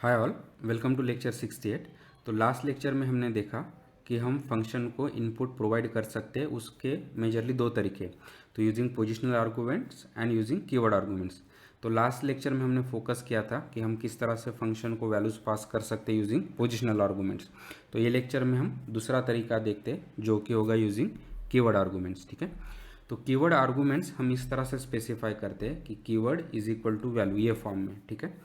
Hi all, welcome to lecture 68। तो last lecture में हमने देखा कि हम फंक्शन को इनपुट प्रोवाइड कर सकते हैं उसके मेजरली दो तरीके, तो using positional arguments and using keyword arguments. तो लास्ट लेक्चर में हमने फोकस किया था कि हम किस तरह से फंक्शन को वैल्यूज पास कर सकते हैं यूजिंग पोजिशनल आर्गूमेंट्स। तो ये लेक्चर में हम दूसरा तरीका देखते हैं जो कि होगा यूजिंग कीवर्ड आर्गूमेंट्स। ठीक है, तो कीवर्ड आर्गूमेंट्स हम इस तरह से स्पेसिफाई करते हैं कि keyword is equal to value, ये फॉर्म में। ठीक है,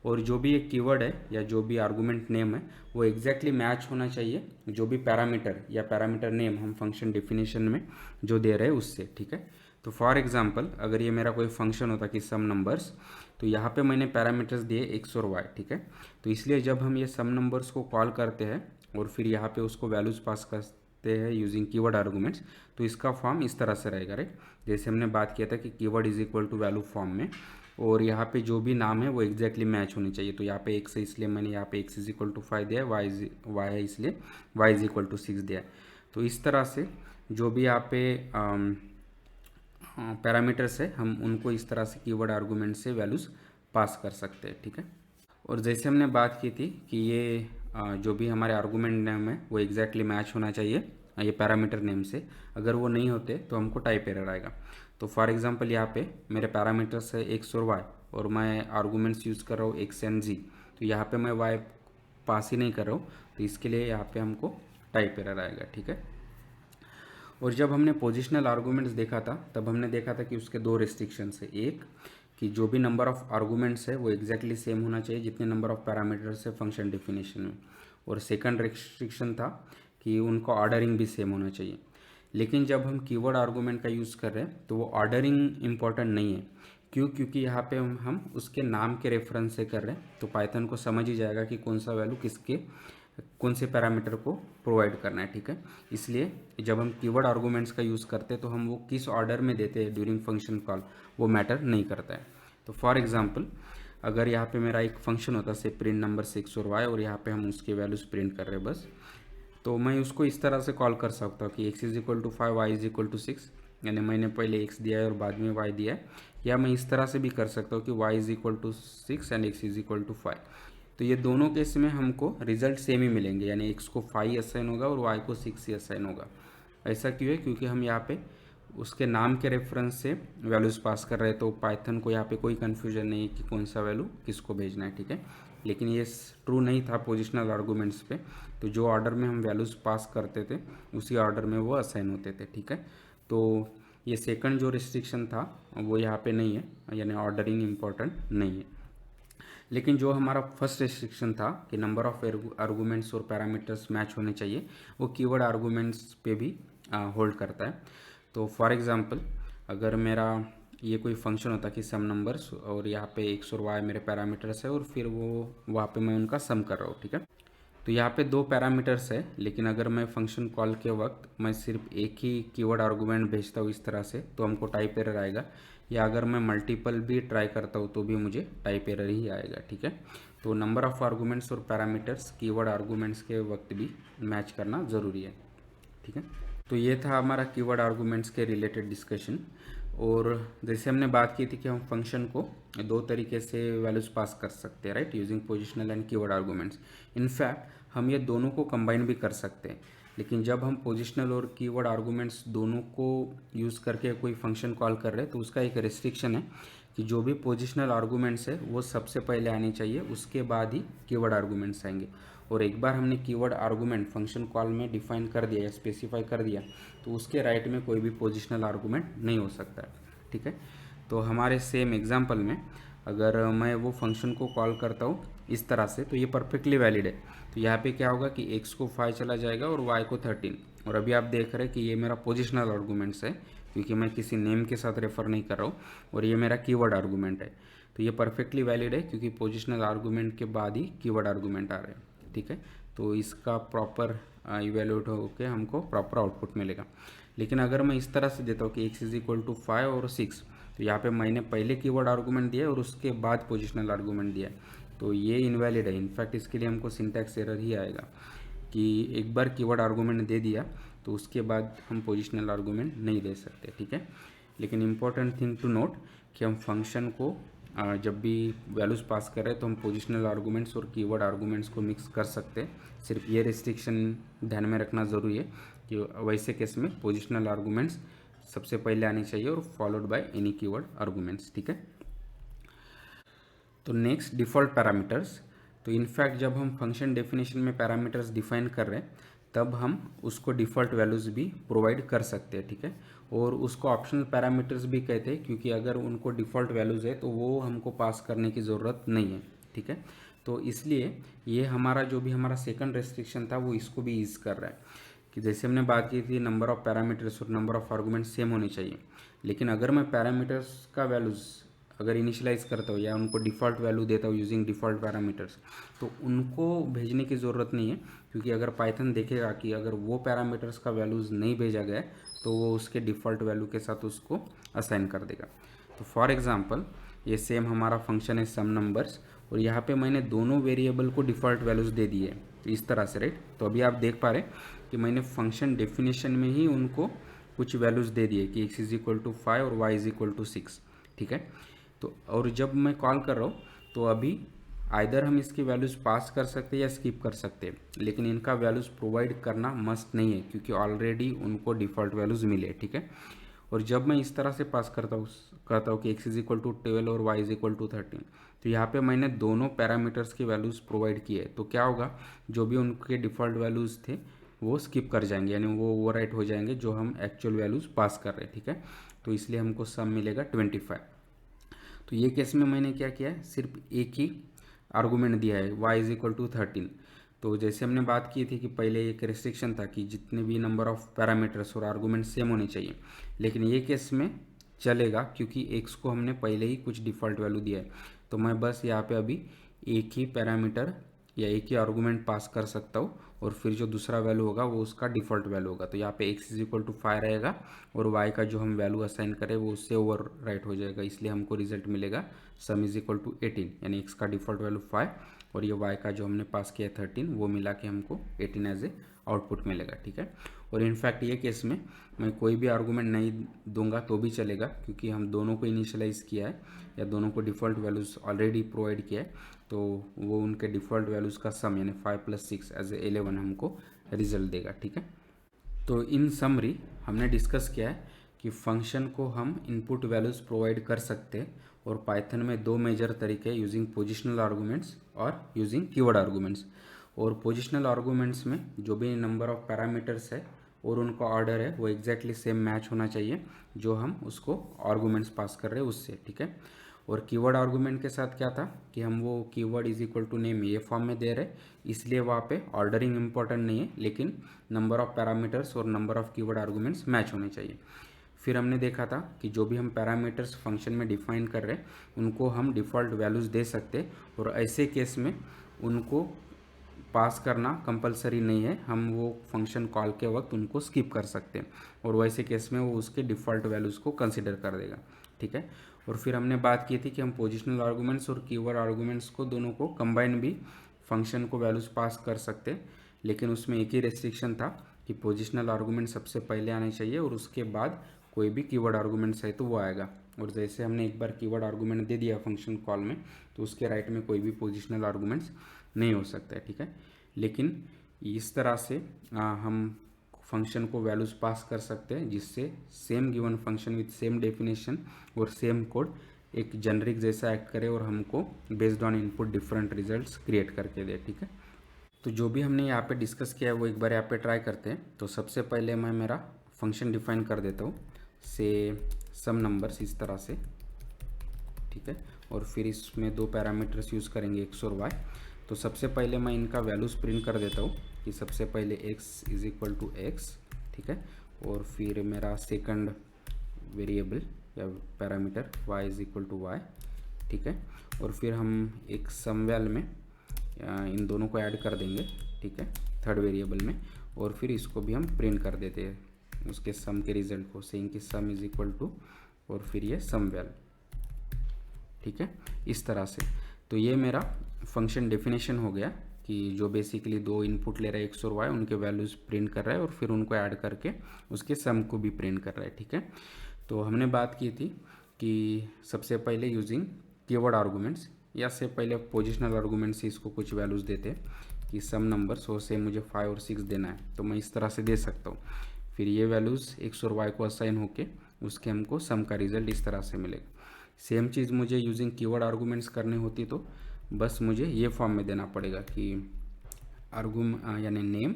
और जो भी एक कीवर्ड है या जो भी आर्गूमेंट नेम है वो एग्जैक्टली मैच होना चाहिए जो भी पैरामीटर या पैरामीटर नेम हम फंक्शन डेफिनेशन में जो दे रहे हैं उससे। ठीक है, तो फॉर एग्जांपल अगर ये मेरा कोई फंक्शन होता कि सम नंबर्स, तो यहाँ पे मैंने पैरामीटर्स दिए एक्स और वाई। ठीक है, तो इसलिए जब हम ये सम नंबर्स को कॉल करते हैं और फिर यहाँ पे उसको वैल्यूज पास करते हैं यूजिंग कीवर्ड आर्गूमेंट्स, तो इसका फॉर्म इस तरह से रहेगा, राइट। जैसे हमने बात किया था कि keyword is equal to value form में, और यहाँ पे जो भी नाम है वो एग्जैक्टली मैच होनी चाहिए। तो यहाँ पे एक्स है इसलिए मैंने यहाँ पे एक्स इज इक्वल टू 5 दिया है, वाई है इसलिए वाई इज इक्वल टू 6 दिया है। तो इस तरह से जो भी यहाँ पे पैरामीटर्स है हम उनको इस तरह से कीवर्ड आर्गूमेंट से वैल्यूज पास कर सकते हैं। ठीक है, और जैसे हमने बात की थी कि ये जो भी हमारे आर्गूमेंट नेम है वो एग्जैक्टली मैच होना चाहिए ये पैरामीटर नेम से। अगर वो नहीं होते तो हमको टाइप एरर आएगा। तो फॉर एग्जांपल यहाँ पे मेरे पैरामीटर्स है एक्स और वाई, और मैं आर्गूमेंट्स यूज़ कर रहा हूँ एक्स एंड जी, तो यहाँ पे मैं वाई पास ही नहीं कर रहा हूँ, तो इसके लिए यहाँ पे हमको टाइप एरर आएगा। ठीक है, और जब हमने पोजिशनल आर्गूमेंट्स देखा था तब हमने देखा था कि उसके दो रिस्ट्रिक्शंस है। एक कि जो भी नंबर ऑफ आर्गूमेंट्स है वो एग्जैक्टली सेम होना चाहिए जितने नंबर ऑफ पैरामीटर्स है फंक्शन डेफिनेशन में, और सेकंड रिस्ट्रिक्शन था कि उनका ऑर्डरिंग भी सेम होना चाहिए। लेकिन जब हम कीवर्ड आर्गूमेंट का यूज़ कर रहे हैं तो वो ऑर्डरिंग इंपॉर्टेंट नहीं है। क्यों? क्योंकि यहाँ पे हम उसके नाम के रेफरेंस से कर रहे हैं, तो पाइथन को समझ ही जाएगा कि कौन सा वैल्यू किसके कौन से पैरामीटर को प्रोवाइड करना है। ठीक है, इसलिए जब हम कीवर्ड आर्गूमेंट्स का यूज़ करते हैं तो हम वो किस ऑर्डर में देते हैं ड्यूरिंग फंक्शन कॉल वो मैटर नहीं करता है। तो फॉर एग्जांपल अगर यहाँ पे मेरा एक फंक्शन होता से प्रिंट नंबर 6 और वाई, और यहाँ पे हम उसके वैल्यूज प्रिंट कर रहे हैं बस, तो मैं उसको इस तरह से कॉल कर सकता हूँ कि X is equal to 5, Y is equal to 6, यानी मैंने पहले एक्स दिया है और बाद में वाई दिया है। या मैं इस तरह से भी कर सकता हूँ कि Y is equal to 6 and X is equal to 5। तो ये दोनों केस में हमको रिजल्ट सेम ही मिलेंगे, यानी एक्स को 5 असाइन होगा और वाई को 6 ही असाइन होगा। ऐसा क्यों है? क्योंकि हम यहाँ पे उसके नाम के रेफरेंस से वैल्यूज़ पास कर रहे हैं, तो पाइथन को यहाँ पे कोई कन्फ्यूजन नहीं है कि कौन सा वैल्यू किसको भेजना है। ठीक है, लेकिन ये ट्रू नहीं था पोजिशनल आर्गूमेंट्स पे। तो जो ऑर्डर में हम वैल्यूज़ पास करते थे उसी ऑर्डर में वो असाइन होते थे। ठीक है, तो ये सेकंड जो रिस्ट्रिक्शन था वो यहाँ पे नहीं है, यानी ऑर्डरिंग इम्पॉर्टेंट नहीं है। लेकिन जो हमारा फर्स्ट रिस्ट्रिक्शन था कि नंबर ऑफ आर्गूमेंट्स और पैरामीटर्स मैच होने चाहिए, वो कीवर्ड आर्गूमेंट्स पे भी होल्ड करता है। तो फॉर एग्जांपल अगर मेरा ये कोई फंक्शन होता कि सम नंबर्स, और यहाँ पे एक्स और वाई मेरे पैरामीटर्स है और फिर वो वहाँ पे मैं उनका सम कर रहा हूँ। ठीक है, तो यहाँ पे दो पैरामीटर्स है, लेकिन अगर मैं फंक्शन कॉल के वक्त मैं सिर्फ एक ही कीवर्ड आर्गूमेंट भेजता हूँ इस तरह से, तो हमको टाइप एरर आएगा। या अगर मैं मल्टीपल भी ट्राई करता हूँ तो भी मुझे टाइप एरर ही आएगा। ठीक है, तो नंबर ऑफ आर्गूमेंट्स और पैरामीटर्स कीवर्ड आर्गूमेंट्स के वक्त भी मैच करना ज़रूरी है। ठीक है, तो ये था हमारा कीवर्ड आर्गूमेंट्स के रिलेटेड डिस्कशन। और जैसे हमने बात की थी कि हम फंक्शन को दो तरीके से वैल्यूज पास कर सकते हैं, right, using positional and keyword arguments. In fact हम ये दोनों को कंबाइन भी कर सकते हैं, लेकिन जब हम पोजिशनल और कीवर्ड आर्गूमेंट्स दोनों को यूज़ करके कोई फंक्शन कॉल कर रहे हैं तो उसका एक रिस्ट्रिक्शन है कि जो भी पोजिशनल आर्गूमेंट्स है वो सबसे पहले आनी चाहिए, उसके बाद ही कीवर्ड आर्गूमेंट्स आएंगे। और एक बार हमने कीवर्ड आर्गूमेंट फंक्शन कॉल में डिफाइन कर दिया या स्पेसिफाई कर दिया तो उसके राइट में कोई भी पोजिशनल आर्गूमेंट नहीं हो सकता है। ठीक है, तो हमारे सेम एग्जांपल में अगर मैं वो फंक्शन को कॉल करता हूँ इस तरह से, तो ये परफेक्टली वैलिड है। तो यहाँ पे क्या होगा कि एक्स को 5 चला जाएगा और वाई को 13, और अभी आप देख रहे हैं कि ये मेरा पोजिशनल आर्गूमेंट्स है क्योंकि मैं किसी नेम के साथ रेफर नहीं कर रहा हूँ, और ये मेरा कीवर्ड आर्गूमेंट है। तो ये परफेक्टली वैलिड है क्योंकि पोजिशनल आर्गूमेंट के बाद ही कीवर्ड आर्गूमेंट आ रहे हैं। ठीक है, तो इसका प्रॉपर इवेल्यूएट होकर हमको प्रॉपर आउटपुट मिलेगा। लेकिन अगर मैं इस तरह से देता हूँ कि एक्स इज इक्वल टू 5 और 6, तो यहाँ पे मैंने पहले कीवर्ड आर्गूमेंट दिया और उसके बाद पोजिशनल आर्गूमेंट दिया, तो ये इनवैलिड है। इनफैक्ट इसके लिए हमको सिंटैक्स एरर ही आएगा कि एक बार कीवर्ड आर्गूमेंट दे दिया तो उसके बाद हम पोजिशनल आर्गूमेंट नहीं दे सकते। ठीक है, लेकिन इम्पॉर्टेंट थिंग टू नोट कि हम फंक्शन को जब भी वैल्यूज़ पास कर रहे हैं तो हम पोजिशनल आर्गूमेंट्स और कीवर्ड आर्गूमेंट्स को मिक्स कर सकते हैं। सिर्फ ये रिस्ट्रिक्शन ध्यान में रखना ज़रूरी है कि वैसे केस में पोजिशनल आर्गूमेंट्स सबसे पहले आनी चाहिए और followed by any keyword arguments, ठीक है। तो नेक्स्ट डिफ़ॉल्ट पैरामीटर्स। तो इनफैक्ट जब हम फंक्शन डेफिनेशन में पैरामीटर्स डिफाइन कर रहे हैं तब हम उसको डिफ़ॉल्ट वैल्यूज़ भी प्रोवाइड कर सकते हैं, ठीक है। और उसको ऑप्शनल पैरामीटर्स भी कहते हैं क्योंकि अगर उनको डिफ़ॉल्ट वैल्यूज़ है तो वो हमको पास करने की ज़रूरत नहीं है, ठीक है। तो इसलिए ये हमारा जो भी हमारा सेकंड रेस्ट्रिक्शन था वो इसको भी ईज कर रहा है कि जैसे हमने बात की थी नंबर ऑफ़ पैरामीटर्स और नंबर ऑफ़ आर्गूमेंट्स सेम होने चाहिए, लेकिन अगर मैं पैरामीटर्स का वैल्यूज़ अगर इनिशियलाइज करता हूँ या उनको डिफ़ॉल्ट वैल्यू देता हूँ यूजिंग डिफ़ॉल्ट पैरामीटर्स तो उनको भेजने की ज़रूरत नहीं है क्योंकि अगर पाइथन देखेगा कि अगर वो पैरामीटर्स का वैल्यूज़ नहीं भेजा गया तो वो उसके डिफ़ॉल्ट वैल्यू के साथ उसको असाइन कर देगा। तो फॉर एग्जांपल ये सेम हमारा फंक्शन है सम नंबर्स और यहाँ पे मैंने दोनों वेरिएबल को डिफ़ॉल्ट वैल्यूज़ दे दिए तो इस तरह से, राइट। तो अभी आप देख पा रहे कि मैंने फंक्शन डेफिनेशन में ही उनको कुछ वैल्यूज़ दे दिए कि x = 5 और y = 6, ठीक है। तो और जब मैं कॉल कर रहा हूँ तो अभी आइदर हम इसकी वैल्यूज़ पास कर सकते हैं या स्किप कर सकते हैं, लेकिन इनका वैल्यूज़ प्रोवाइड करना मस्ट नहीं है क्योंकि ऑलरेडी उनको डिफ़ॉल्ट वैल्यूज़ मिले, ठीक है। और जब मैं इस तरह से पास करता हूँ कि x = 12 और y = 13 तो यहाँ पे मैंने दोनों पैरामीटर्स की वैल्यूज़ प्रोवाइड की है तो क्या होगा, जो भी उनके डिफ़ॉल्ट वैल्यूज़ थे वो स्किप कर जाएंगे यानी वो ओवरराइट हो जाएंगे जो हम एक्चुअल वैल्यूज़ पास कर रहे हैं, ठीक है। तो इसलिए हमको सम मिलेगा 25। तो ये केस में मैंने क्या किया है, सिर्फ एक ही आर्गूमेंट दिया है y = 13। तो जैसे हमने बात की थी कि पहले एक रिस्ट्रिक्शन था कि जितने भी नंबर ऑफ़ पैरामीटर्स और आर्गूमेंट सेम होने चाहिए, लेकिन ये केस में चलेगा क्योंकि x को हमने पहले ही कुछ डिफ़ॉल्ट वैल्यू दिया है। तो मैं बस यहाँ पे अभी एक ही पैरामीटर या एक ही आर्गूमेंट पास कर सकता हूँ और फिर जो दूसरा वैल्यू होगा वो उसका डिफ़ॉल्ट वैल्यू होगा। तो यहाँ पे x = 5 रहेगा और y का जो हम वैल्यू असाइन करें वो उससे ओवर राइट हो जाएगा, इसलिए हमको रिजल्ट मिलेगा सम = 18 यानी x का डिफ़ॉल्ट वैल्यू 5 और ये y का जो हमने पास किया 13 वो मिला के हमको 18 एज ए आउटपुट मिलेगा, ठीक है। और इनफैक्ट ये केस में मैं कोई भी आर्गूमेंट नहीं दूंगा तो भी चलेगा क्योंकि हम दोनों को इनिशियलाइज़ किया है या दोनों को डिफ़ॉल्ट वैल्यूज़ ऑलरेडी प्रोवाइड किया है तो वो उनके डिफ़ॉल्ट वैल्यूज़ का सम यानी 5 + 6 एज ए 11 हमको रिजल्ट देगा, ठीक है। तो इन समरी हमने डिस्कस किया है कि फंक्शन को हम इनपुट वैल्यूज़ प्रोवाइड कर सकते हैं और पाइथन में दो मेजर तरीके यूजिंग पोजिशनल आर्गूमेंट्स और यूजिंग कीवर्ड आर्गूमेंट्स। और पोजिशनल आर्गूमेंट्स में जो भी नंबर ऑफ़ पैरामीटर्स है और उनका ऑर्डर है वो एग्जैक्टली सेम मैच होना चाहिए जो हम उसको आर्गूमेंट्स पास कर रहे हैं उससे, ठीक है। और कीवर्ड आर्गूमेंट के साथ क्या था कि हम वो कीवर्ड = नेम ये फॉर्म में दे रहे इसलिए वहाँ पे ऑर्डरिंग इंपॉर्टेंट नहीं है लेकिन नंबर ऑफ़ पैरामीटर्स और number of keyword arguments match होने चाहिए। फिर हमने देखा था कि जो भी हम पैरामीटर्स फंक्शन में डिफाइन कर रहे हैं उनको हम डिफ़ॉल्ट वैल्यूज़ दे सकते हैं और ऐसे केस में उनको पास करना कंपलसरी नहीं है, हम वो फंक्शन कॉल के वक्त उनको स्किप कर सकते हैं और वैसे केस में वो उसके डिफ़ॉल्ट वैल्यूज़ को कंसिडर कर देगा, ठीक है। और फिर हमने बात की थी कि हम पोजिशनल आर्गूमेंट्स और कीवर्ड आर्गूमेंट्स को दोनों को कंबाइन भी फंक्शन को वैल्यूज़ पास कर सकते हैं, लेकिन उसमें एक ही रेस्ट्रिक्शन था कि पोजिशनल आर्गूमेंट सबसे पहले आने चाहिए और उसके बाद कोई भी कीवर्ड आर्गूमेंट्स है तो वो आएगा। और जैसे हमने एक बार कीवर्ड आर्गूमेंट दे दिया फंक्शन कॉल में तो उसके राइट में कोई भी पोजिशनल आर्गूमेंट्स नहीं हो सकता है, ठीक है। लेकिन इस तरह से हम फंक्शन को वैल्यूज़ पास कर सकते हैं जिससे same given function with same definition और सेम कोड एक जेनरिक जैसा एक्ट करे और हमको based on input different results create करके दे, ठीक है। तो जो भी हमने यहाँ पे डिस्कस किया है वो एक बार यहाँ पे ट्राई करते हैं। तो सबसे पहले मैं मेरा फंक्शन डिफाइन कर देता हूँ से सम नंबर्स इस तरह से, ठीक है। और फिर इसमें दो पैरामीटर्स यूज़ करेंगे x और y। तो सबसे पहले मैं इनका वैल्यूज़ प्रिंट कर देता हूँ कि सबसे पहले x = x, ठीक है। और फिर मेरा सेकंड वेरिएबल या पैरामीटर y = y, ठीक है। और फिर हम एक सम वैल में इन दोनों को ऐड कर देंगे, ठीक है, थर्ड वेरिएबल में। और फिर इसको भी हम प्रिंट कर देते हैं उसके सम के रिजल्ट को सेइंग कि सम = और फिर ये सम वैल, ठीक है, इस तरह से। तो ये मेरा फंक्शन डेफिनेशन हो गया कि जो बेसिकली दो इनपुट ले रहा है x और y उनके वैल्यूज़ प्रिंट कर रहा है और फिर उनको ऐड करके उसके सम को भी प्रिंट कर रहा है, ठीक है। तो हमने बात की थी कि सबसे पहले यूजिंग कीवर्ड आर्गूमेंट्स, या से पहले पोजिशनल आर्गूमेंट से इसको कुछ वैल्यूज़ देते कि सम नंबर्स हो से मुझे 5 और 6 देना है, तो मैं इस तरह से दे सकता हूँ। फिर ये वैल्यूज़ एक्स और वाई को असाइन होके उसके हमको सम का रिजल्ट इस तरह से मिलेगा। सेम चीज़ मुझे यूजिंग कीवर्ड आर्गूमेंट्स करनी होती तो बस मुझे ये फॉर्म में देना पड़ेगा कि यानी name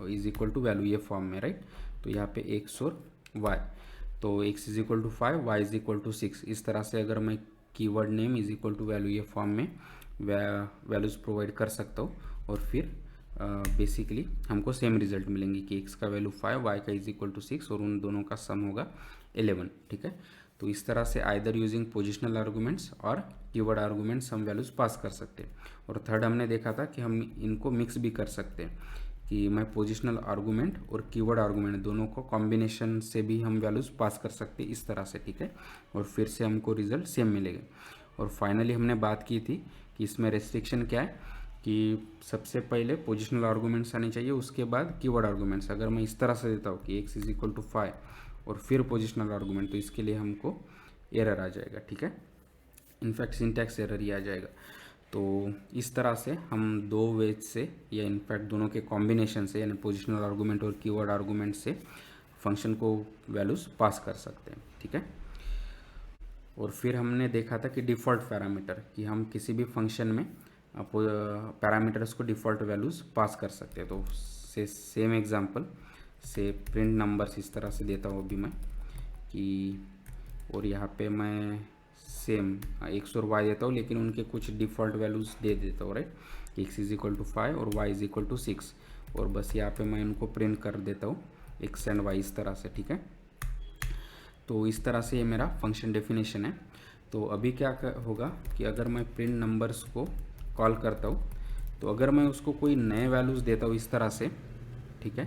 is equal to value, ये फॉर्म में, राइट। तो यहाँ पे एक्स और वाई, तो X is equal to 5, Y is equal to 6, इस तरह से अगर मैं keyword name is equal to value ये फॉर्म में वैल्यूज़ प्रोवाइड कर सकता हूँ, और फिर बेसिकली हमको सेम रिजल्ट मिलेंगे कि एक्स का वैल्यू 5, वाई का इज इक्वल टू 6 और उन दोनों का सम होगा 11, ठीक है। तो इस तरह से आइदर यूजिंग पोजिशनल आर्गूमेंट्स और कीवर्ड आर्गूमेंट्स हम वैल्यूज़ पास कर सकते हैं। और थर्ड हमने देखा था कि हम इनको मिक्स भी कर सकते हैं कि मैं पोजिशनल आर्गूमेंट और कीवर्ड आर्गूमेंट दोनों को कॉम्बिनेशन से भी हम वैल्यूज़ पास कर सकते हैं इस तरह से, ठीक है। और फिर से हमको रिजल्ट सेम मिलेगा। और फाइनली हमने बात की थी कि इसमें रेस्ट्रिक्शन क्या है कि सबसे पहले पोजिशनल आर्गूमेंट्स आने चाहिए, उसके बाद कीवर्ड आर्गूमेंट्स। अगर मैं इस तरह से देता हूँ कि एक्स इज इक्वल टू 5 और फिर पोजिशनल आर्गूमेंट, तो इसके लिए हमको एरर आ जाएगा, ठीक है। इनफैक्ट सिंटैक्स एरर ही आ जाएगा। तो इस तरह से हम दो वेज से, या इनफैक्ट दोनों के कॉम्बिनेशन से, यानी पोजिशनल आर्गूमेंट और कीवर्ड आर्गूमेंट से फंक्शन को वैल्यूज़ पास कर सकते हैं, ठीक है। और फिर हमने देखा था कि डिफ़ॉल्ट पैरामीटर, कि हम किसी भी फंक्शन में पैरामीटर्स को डिफ़ॉल्ट वैल्यूज़ पास कर सकते हैं। तो सेम एग्जांपल से प्रिंट नंबर्स इस तरह से देता हूँ अभी मैं कि, और यहाँ पे मैं सेम एक्स और वाई देता हूँ, लेकिन उनके कुछ डिफ़ॉल्ट वैल्यूज़ दे देता हूँ, right. X is equal to 5 और वाई इज इक्वल टू 6, और बस यहाँ पे मैं इनको प्रिंट कर देता हूँ एक्स एंड वाई इस तरह से, ठीक है। तो इस तरह से ये मेरा फंक्शन डेफिनेशन है। तो अभी क्या होगा कि अगर मैं प्रिंट नंबर्स को कॉल करता हूँ, तो अगर मैं उसको कोई नए वैल्यूज़ देता हूँ इस तरह से, ठीक है,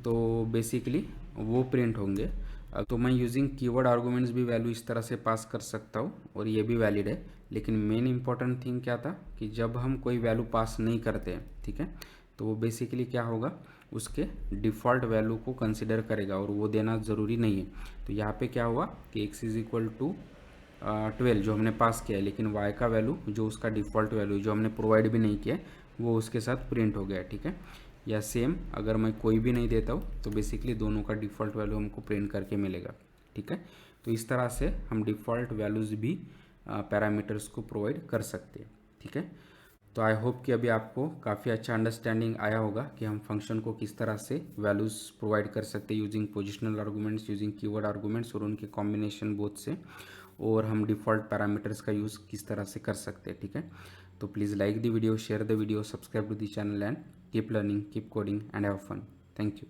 तो बेसिकली वो प्रिंट होंगे। तो मैं यूजिंग कीवर्ड आर्गूमेंट्स भी वैल्यू इस तरह से पास कर सकता हूँ, और ये भी वैलिड है। लेकिन मेन इंपॉर्टेंट थिंग क्या था कि जब हम कोई वैल्यू पास नहीं करते हैं, ठीक है, तो वो बेसिकली क्या होगा, उसके डिफ़ॉल्ट वैल्यू को कंसिडर करेगा, और वो देना ज़रूरी नहीं है। तो यहाँ पे क्या हुआ कि एक्स इज इक्वल टू 12 जो हमने पास किया है, लेकिन वाई का वैल्यू जो उसका डिफ़ॉल्ट वैल्यू जो हमने प्रोवाइड भी नहीं किया वो उसके साथ प्रिंट हो गया, ठीक है। या सेम अगर मैं कोई भी नहीं देता हूँ तो बेसिकली दोनों का डिफ़ॉल्ट वैल्यू हमको प्रिंट करके मिलेगा, ठीक है। तो इस तरह से हम डिफ़ॉल्ट वैल्यूज़ भी पैरामीटर्स को प्रोवाइड कर सकते हैं, ठीक है। तो आई होप कि अभी आपको काफ़ी अच्छा अंडरस्टैंडिंग आया होगा कि हम फंक्शन को किस तरह से वैल्यूज़ प्रोवाइड कर सकते हैं using positional arguments, using keyword arguments और उनके कॉम्बिनेशन बोथ से, और हम डिफ़ॉल्ट पैरामीटर्स का यूज़ किस तरह से कर सकते हैं, ठीक है। तो please like the video, share the video, subscribe to the channel and keep learning, keep coding and have fun. Thank you.